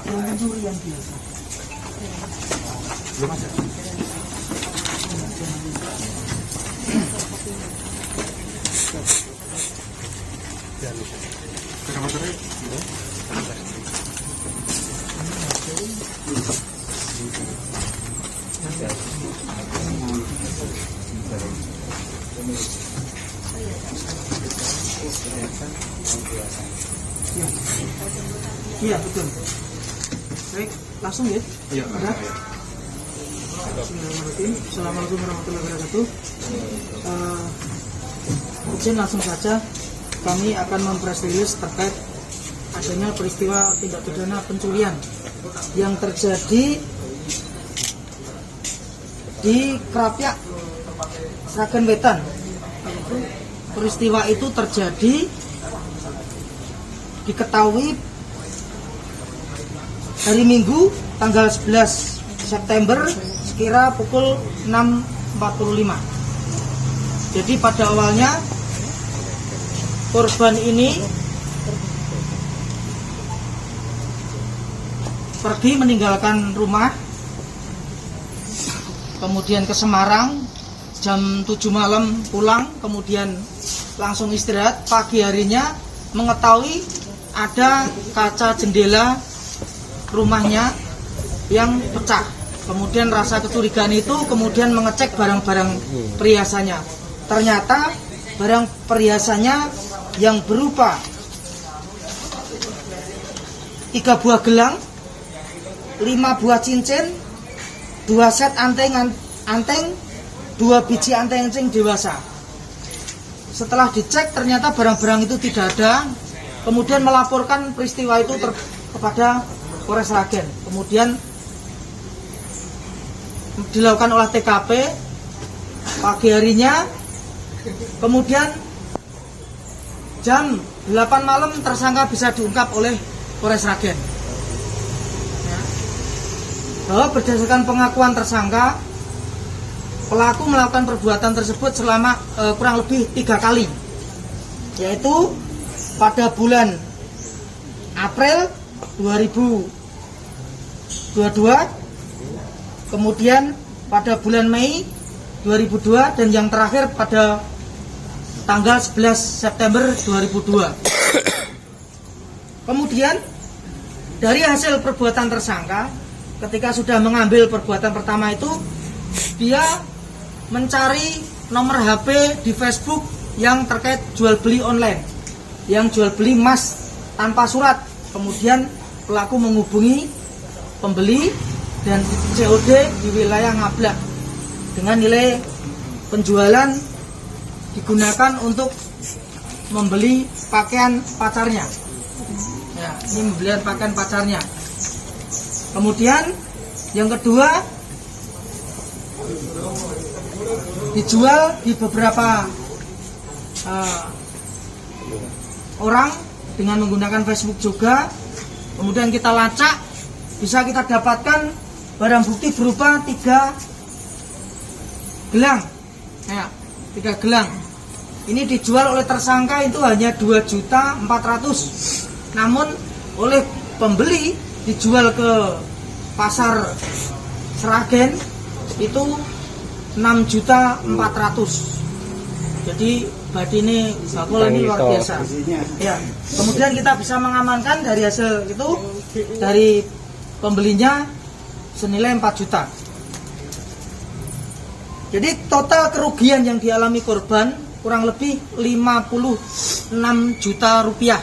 pencurian biasa. Belum ada. Iya betul. Baik, langsung ya. Iya. Ada. Assalamualaikum warahmatullahi wabarakatuh. Izin langsung saja kami akan mempress release terkait adanya peristiwa tindak pidana pencurian yang terjadi di Krapyak, Sragen Wetan. Peristiwa itu terjadi diketahui hari Minggu tanggal 11 September sekira pukul 6.45. Jadi pada awalnya korban ini pergi meninggalkan rumah, kemudian ke Semarang, jam 7 malam pulang, kemudian langsung istirahat. Pagi harinya mengetahui ada kaca jendela rumahnya yang pecah. Kemudian rasa kecurigaan itu kemudian mengecek barang-barang perhiasannya. Ternyata barang perhiasannya yang berupa 3 buah gelang, 5 buah cincin, 2 set anteng, 2 biji anteng dewasa. Setelah dicek ternyata barang-barang itu tidak ada. Kemudian melaporkan peristiwa itu kepada Polres Sragen. Kemudian dilakukan olah TKP pagi harinya. Kemudian jam 8 malam tersangka bisa diungkap oleh Polres Sragen. Bahwa berdasarkan pengakuan tersangka, pelaku melakukan perbuatan tersebut selama kurang lebih 3 kali, yaitu pada bulan April 2022, kemudian pada bulan Mei 2002, dan yang terakhir pada tanggal 11 September 2002. Kemudian dari hasil perbuatan tersangka, ketika sudah mengambil perbuatan pertama itu, dia mencari nomor HP di Facebook yang terkait jual beli online, yang jual beli emas tanpa surat. Kemudian pelaku menghubungi pembeli dan COD di wilayah Ngablak dengan nilai penjualan digunakan untuk membeli pakaian pacarnya. Ya, ini membeli pakaian pacarnya. Kemudian yang kedua, dijual di beberapa orang dengan menggunakan Facebook juga. Kemudian kita lacak, bisa kita dapatkan barang bukti berupa 3 gelang. Ya, 3 gelang. Ini dijual oleh tersangka itu hanya 2.400.000. Namun oleh pembeli dijual ke pasar Sragen itu 6.400.000. Jadi badine bakul ini luar biasa. Ya. Kemudian kita bisa mengamankan dari hasil itu, dari pembelinya senilai 4 juta. Jadi total kerugian yang dialami korban kurang lebih 56 juta rupiah.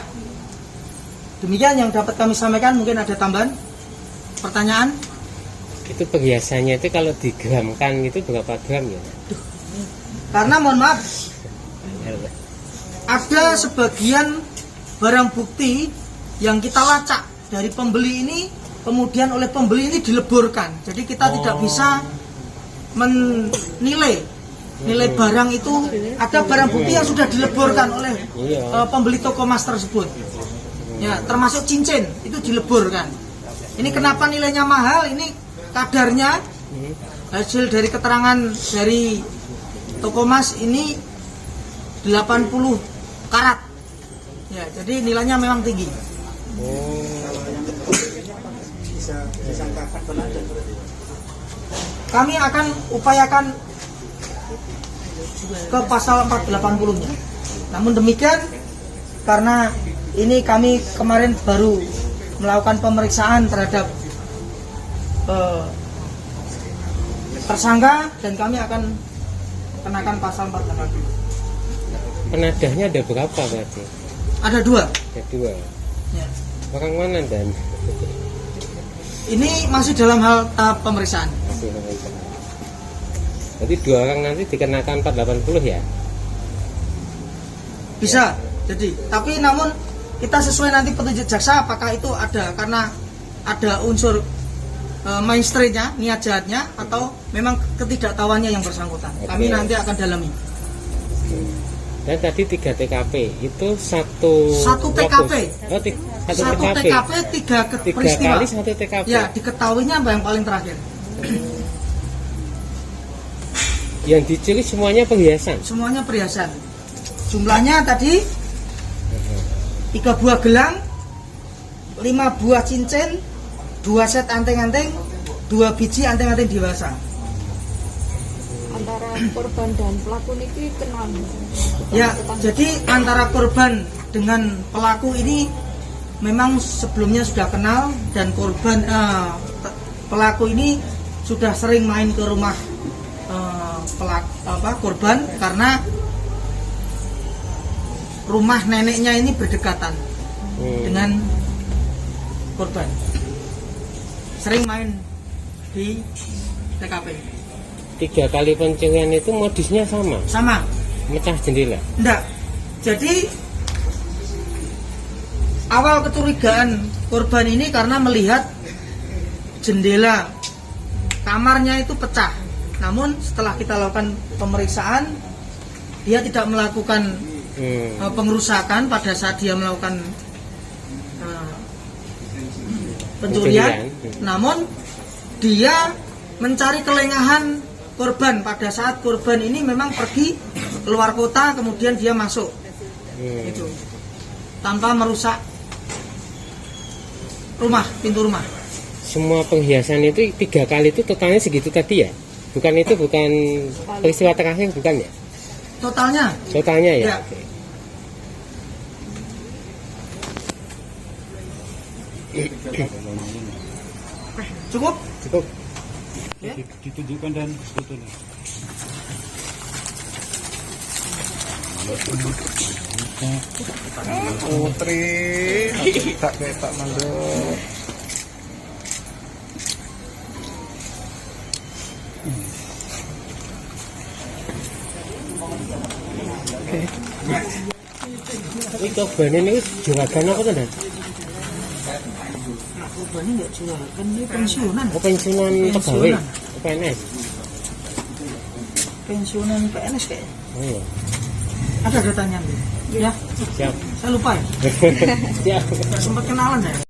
Demikian yang dapat kami sampaikan. Mungkin ada tambahan pertanyaan? Itu perhiasannya itu kalau digramkan itu berapa gram ya? Karena mohon maaf, ada sebagian barang bukti yang kita lacak dari pembeli ini, kemudian oleh pembeli ini dileburkan. Jadi kita tidak bisa menilai nilai barang itu. Ada barang bukti yang sudah dileburkan oleh pembeli toko emas tersebut. Ya, termasuk cincin itu dileburkan. Ini kenapa nilainya mahal? Ini kadarnya hasil dari keterangan dari toko emas ini 80 karat. Ya, jadi nilainya memang tinggi. Kami akan upayakan ke pasal 480-nya. Namun demikian, karena ini kami kemarin baru melakukan pemeriksaan terhadap tersangka dan kami akan kenakan pasal 480. Penadahnya ada berapa berarti? Ada 2. Ada 2. Ya. Orang mana dan? Ini masih dalam hal tahap pemeriksaan. Masih pemeriksaan. Berarti 2 orang nanti dikenakan 480 ya? Bisa. Jadi, tapi namun kita sesuai nanti petunjuk jaksa apakah itu ada karena ada unsur mainstreamnya, niat jahatnya atau memang ketidaktahuannya yang bersangkutan. Kami Oke. nanti akan dalami. Dan tadi 3 TKP itu satu TKP. Oh, satu Satu TKP. TKP 3 3 peristiwa. kali 1 TKP. Ya, diketahuinya yang paling terakhir. Yang dicuri semuanya perhiasan. Semuanya perhiasan. Jumlahnya tadi 3 buah gelang, 5 buah cincin, 2 set anting-anting, 2 biji anting-anting dewasa. Antara korban dan pelaku ini kenal. Ya, jadi antara korban dengan pelaku ini memang sebelumnya sudah kenal dan pelaku ini sudah sering main ke rumah korban karena rumah neneknya ini berdekatan dengan korban. Sering main di TKP. 3 kali pencurian itu modusnya sama, Sama. mecah jendela. Enggak. Jadi awal kecurigaan korban ini karena melihat jendela kamarnya itu pecah. Namun setelah kita lakukan pemeriksaan, dia tidak melakukan pengerusakan pada saat dia melakukan pencurian. Namun dia mencari kelengahan korban pada saat korban ini memang pergi keluar kota, kemudian dia masuk itu tanpa merusak pintu rumah. Semua perhiasan itu 3 kali itu totalnya segitu tadi ya? Bukan peristiwa terakhir bukan ya? Totalnya ya? Ya. Oke. Cukup? Ya. Ditunjukkan dan fotonya. Putri, tak ketak mandor. Ini korban ini juragan apa tuh dan? Korban ini enggak juragan, ini pensiunan. Oh, pensiunan pegawai, PNS. Pensiunan PNS kayaknya. Oh iya. Ada datanya. Ya. Siap. Saya lupa ya. Siap. Sempat kenalan saya.